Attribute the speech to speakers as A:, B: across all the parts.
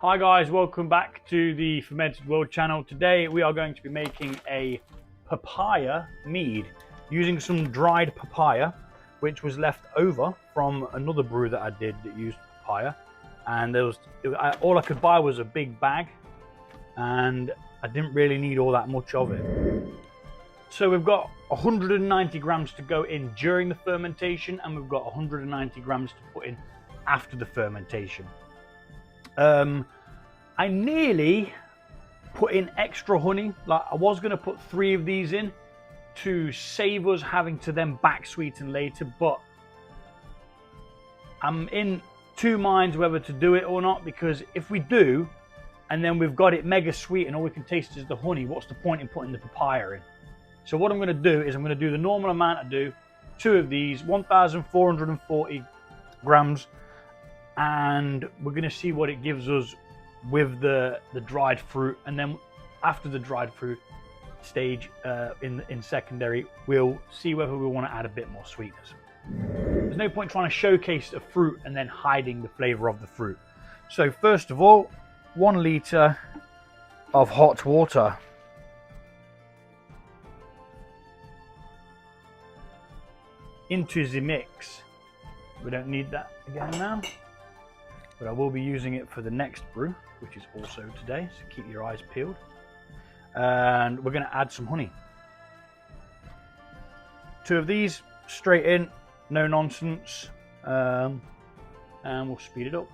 A: Hi guys, welcome back to the Fermented World channel. Today we are going to be making a papaya mead using some dried papaya, which was left over from another brew that I did that used papaya. And all I could buy was a big bag, and I didn't really need all that much of it. So we've got 190 grams to go in during the fermentation, and we've got 190 grams to put in after the fermentation. I nearly put in extra honey. Like, I was going to put 3 of these in to save us having to then back sweeten later, but I'm in 2 minds whether to do it or not, because if we do and then we've got it mega sweet and all we can taste is the honey, what's the point in putting the papaya in? So what I'm going to do is I'm going to do the normal amount I do, 2 of these, 1,440 grams, and we're going to see what it gives us with the dried fruit. And then after the dried fruit stage in secondary, we'll see whether we want to add a bit more sweetness. There's no point trying to showcase the fruit and then hiding the flavor of the fruit. So first of all, 1 liter of hot water. Into the mix. We don't need that again now, but I will be using it for the next brew, which is also today, so keep your eyes peeled. And we're going to add some honey. 2 of these straight in, no nonsense, and we'll speed it up.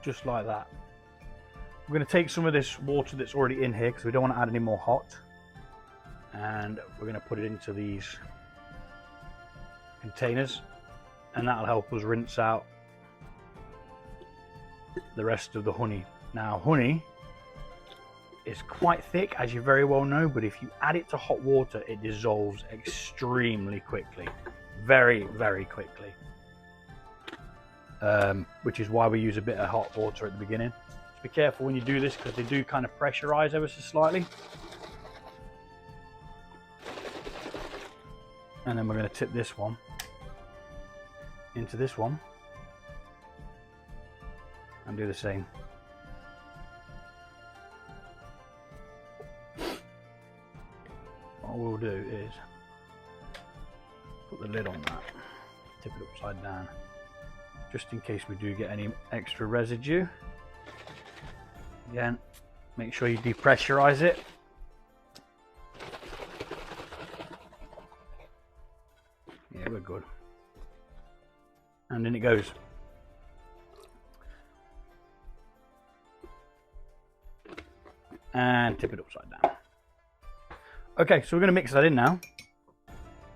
A: Just like that. We're going to take some of this water that's already in here because we don't want to add any more hot, and we're going to put it into these containers, and that'll help us rinse out the rest of the honey. Now, honey is quite thick, as you very well know, but if you add it to hot water, it dissolves extremely quickly, very, very quickly, which is why we use a bit of hot water at the beginning. Just be careful when you do this, because they do kind of pressurize ever so slightly. And then we're going to tip this one into this one and do the same. What we'll do is put the lid on that, tip it upside down, just in case we do get any extra residue. Again, make sure you depressurize it. Yeah, we're good. And in it goes. And tip it upside down. Okay, so we're going to mix that in now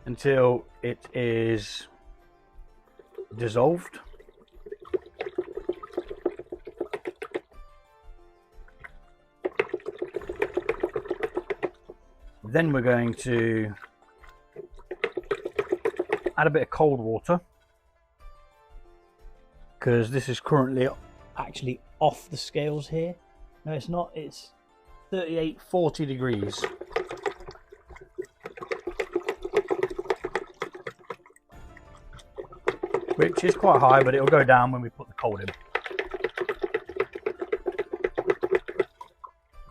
A: until it is dissolved. Then we're going to add a bit of cold water, because this is currently actually off the scales here. No, it's not. It's 38-40 degrees. Which is quite high, but it'll go down when we put the cold in.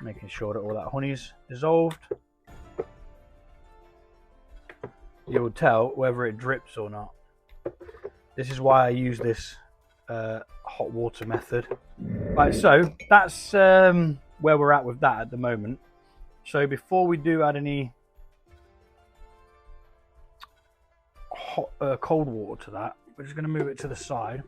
A: Making sure that all that honey's dissolved. You'll tell whether it drips or not. This is why I use this hot water method. Right, so that's where we're at with that at the moment. So before we do add any hot, cold water to that, we're just going to move it to the side,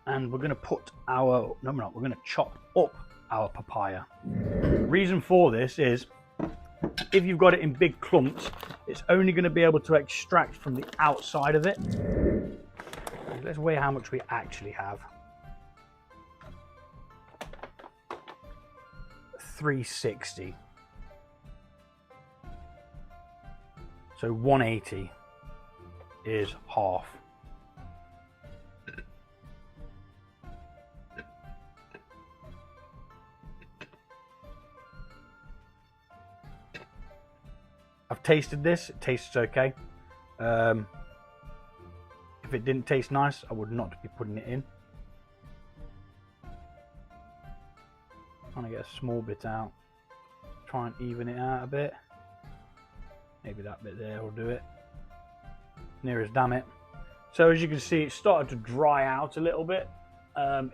A: and we're going to put our, no we're not, we're going to chop up our papaya. Reason for this is, if you've got it in big clumps, it's only going to be able to extract from the outside of it. Let's weigh how much we actually have. 360. So 180 is half. I've tasted this, it tastes okay. If it didn't taste nice, I would not be putting it in. Trying to get a small bit out. Try and even it out a bit. Maybe that bit there will do it. Near as damn it. So as you can see, it started to dry out a little bit.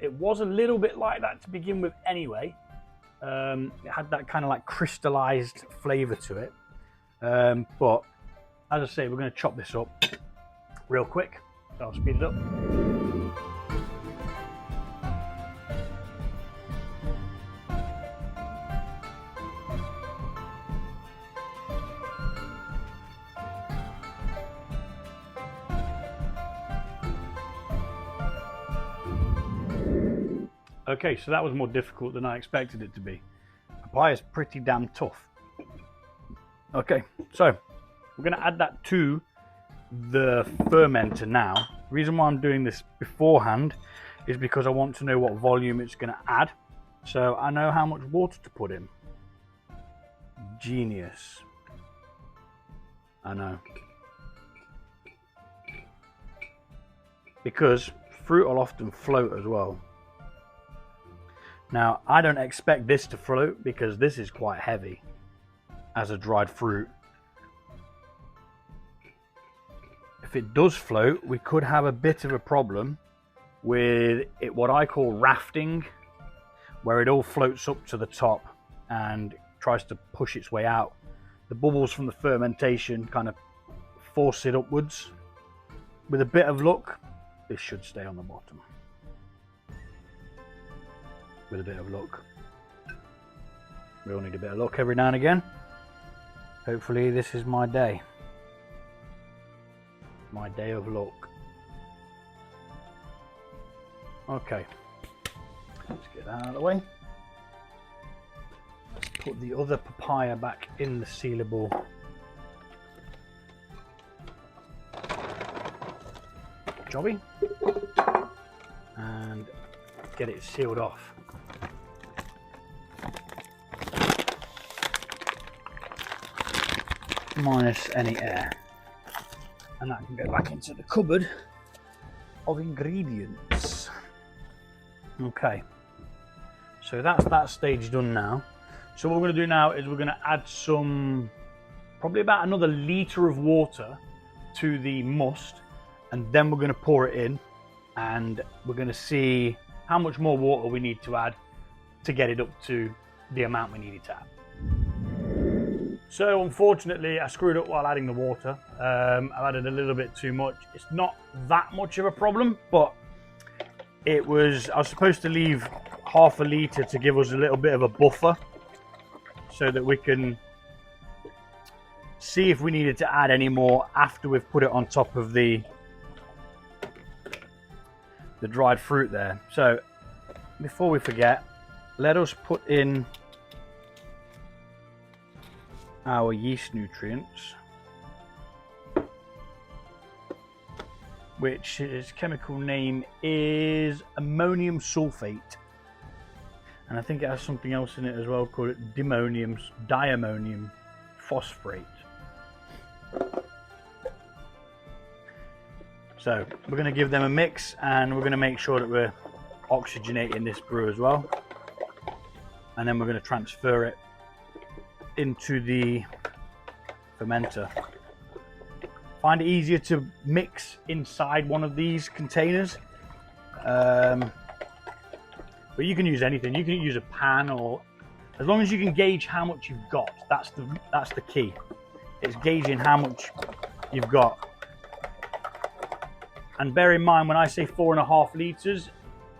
A: It was a little bit like that to begin with anyway. It had that kind of like crystallized flavor to it. But as I say, we're going to chop this up real quick. So I'll speed it up. Okay, so that was more difficult than I expected it to be. Papaya is pretty damn tough. Okay, so we're going to add that to the fermenter now. The reason why I'm doing this beforehand is because I want to know what volume it's going to add. So I know how much water to put in. Genius. I know. Because fruit will often float as well. Now, I don't expect this to float because this is quite heavy as a dried fruit. If it does float, we could have a bit of a problem with it, what I call rafting, where it all floats up to the top and tries to push its way out. The bubbles from the fermentation kind of force it upwards. With a bit of luck, this should stay on the bottom. With a bit of luck. We all need a bit of luck every now and again. Hopefully this is my day. My day of luck. Okay. Let's get that out of the way. Let's put the other papaya back in the sealable jobby. And get it sealed off. Minus any air, and that can go back into the cupboard of ingredients. Okay, so that's that stage done now. So what we're going to do now is we're going to add some, probably about another litre of water to the must, and then we're going to pour it in, and we're going to see how much more water we need to add to get it up to the amount we need it to add. So unfortunately I screwed up while adding the water. I've added a little bit too much. It's not that much of a problem, but I was supposed to leave half a litre to give us a little bit of a buffer so that we can see if we needed to add any more after we've put it on top of the dried fruit there. So before we forget, let us put in our yeast nutrients, which its chemical name is ammonium sulfate, and I think it has something else in it as well, called it diammonium phosphate. So we're going to give them a mix, and we're going to make sure that we're oxygenating this brew as well, and then we're going to transfer it into the fermenter. Find it easier to mix inside one of these containers, but you can use anything. You can use a pan, or as long as you can gauge how much you've got. That's the key. It's gauging how much you've got. And bear in mind, when I say 4.5 litres,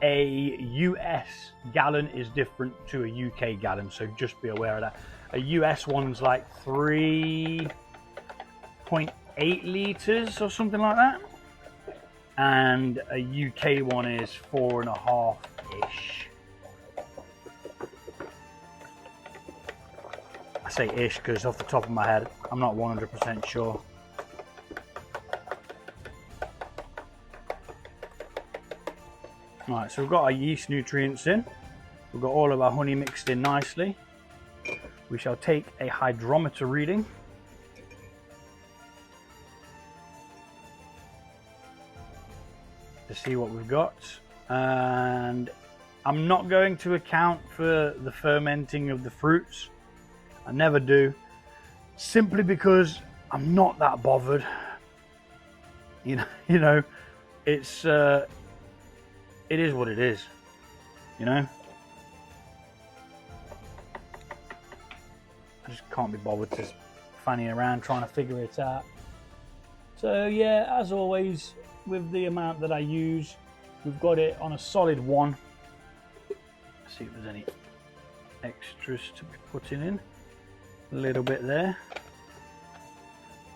A: a US gallon is different to a UK gallon, so just be aware of that. A US one's like 3.8 litres or something like that, and a UK one is 4.5-ish. I say ish because off the top of my head I'm not 100% sure. Right, so we've got our yeast nutrients in, we've got all of our honey mixed in nicely. We shall take a hydrometer reading. to see what we've got. And I'm not going to account for the fermenting of the fruits. I never do, simply because I'm not that bothered. You know, it's it is what it is. You know, I just can't be bothered to fanny around trying to figure it out. So yeah, as always, with the amount that I use, we've got it on a solid 1. Let's see if there's any extras to be putting in. A little bit there.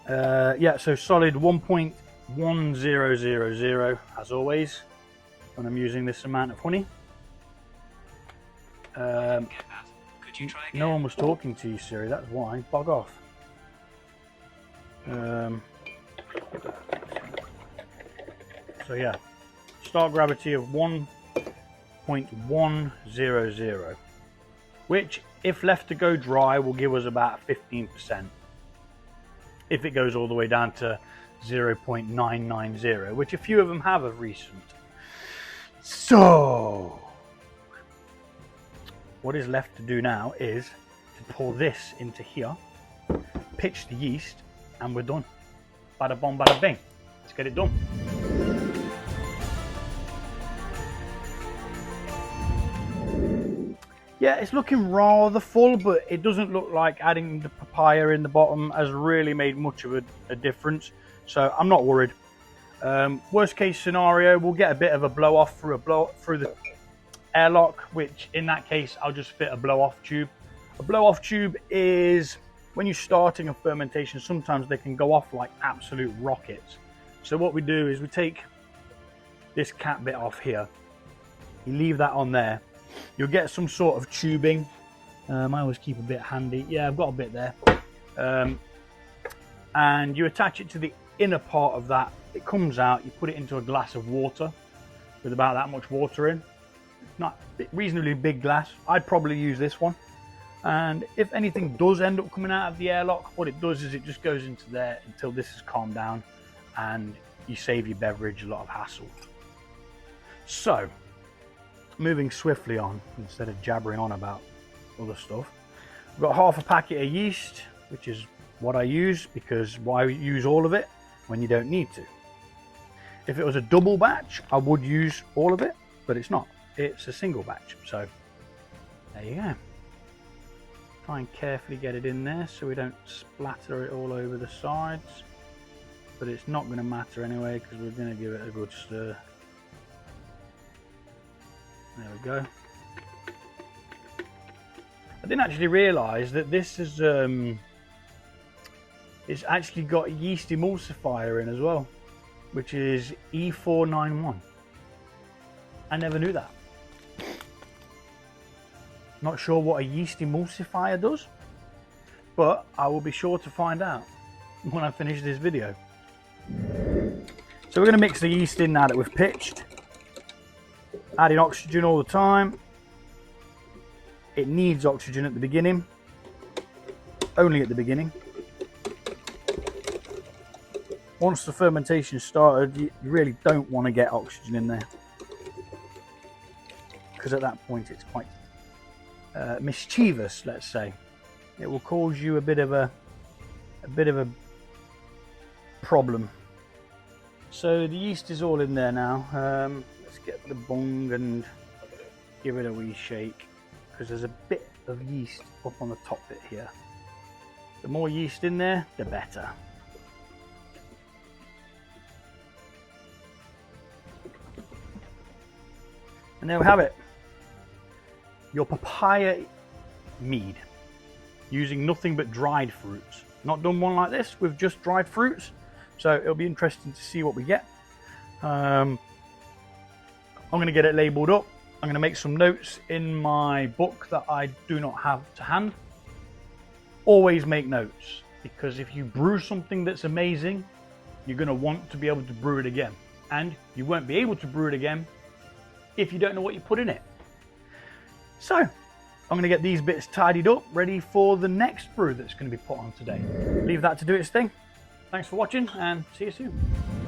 A: Yeah, so solid 1.1000 as always when I'm using this amount of honey. Could you try again? No one was talking to you, Siri, that's why. Bug off. So yeah, start gravity of 1.100, which if left to go dry will give us about 15%. If it goes all the way down to 0.990, which a few of them have of recent. So what is left to do now is to pour this into here, pitch the yeast, and we're done. Bada bom, bada bing. Let's get it done. Yeah, it's looking rather full, but it doesn't look like adding the papaya in the bottom has really made much of a difference. So I'm not worried. Worst case scenario, we'll get a bit of a blow off through the airlock, which in that case, I'll just fit a blow off tube. A blow off tube is when you're starting a fermentation, sometimes they can go off like absolute rockets. So what we do is we take this cap bit off here, you leave that on there. You'll get some sort of tubing. I always keep a bit handy. Yeah, I've got a bit there. And you attach it to the inner part of that. It comes out, you put it into a glass of water with about that much water in. Not reasonably big glass. I'd probably use this one. And if anything does end up coming out of the airlock, what it does is it just goes into there until this has calmed down and you save your beverage a lot of hassle. So, moving swiftly on, instead of jabbering on about other stuff, I've got half a packet of yeast, which is what I use, because why use all of it when you don't need to? If it was a double batch, I would use all of it, but it's not. It's a single batch, so there you go. Try and carefully get it in there so we don't splatter it all over the sides, but it's not going to matter anyway because we're going to give it a good stir. There we go. I didn't actually realise that this is it's actually got a yeast emulsifier in as well, which is E491. I never knew that. Not sure what a yeast emulsifier does, but I will be sure to find out when I finish this video. So we're going to mix the yeast in now that we've pitched. Adding oxygen all the time. It needs oxygen at the beginning, only at the beginning. Once the fermentation started, you really don't want to get oxygen in there, because at that point it's quite mischievous, let's say. It will cause you a bit of a problem. So the yeast is all in there now. Let's get the bung and give it a wee shake, because there's a bit of yeast up on the top bit here. The more yeast in there, the better. And there we have it. Your papaya mead, using nothing but dried fruits. Not done one like this with just dried fruits, so it'll be interesting to see what we get. I'm going to get it labelled up. I'm going to make some notes in my book that I do not have to hand. Always make notes, because if you brew something that's amazing, you're going to want to be able to brew it again. And you won't be able to brew it again if you don't know what you put in it. So, I'm going to get these bits tidied up, ready for the next brew that's going to be put on today. Leave that to do its thing. Thanks for watching, and see you soon.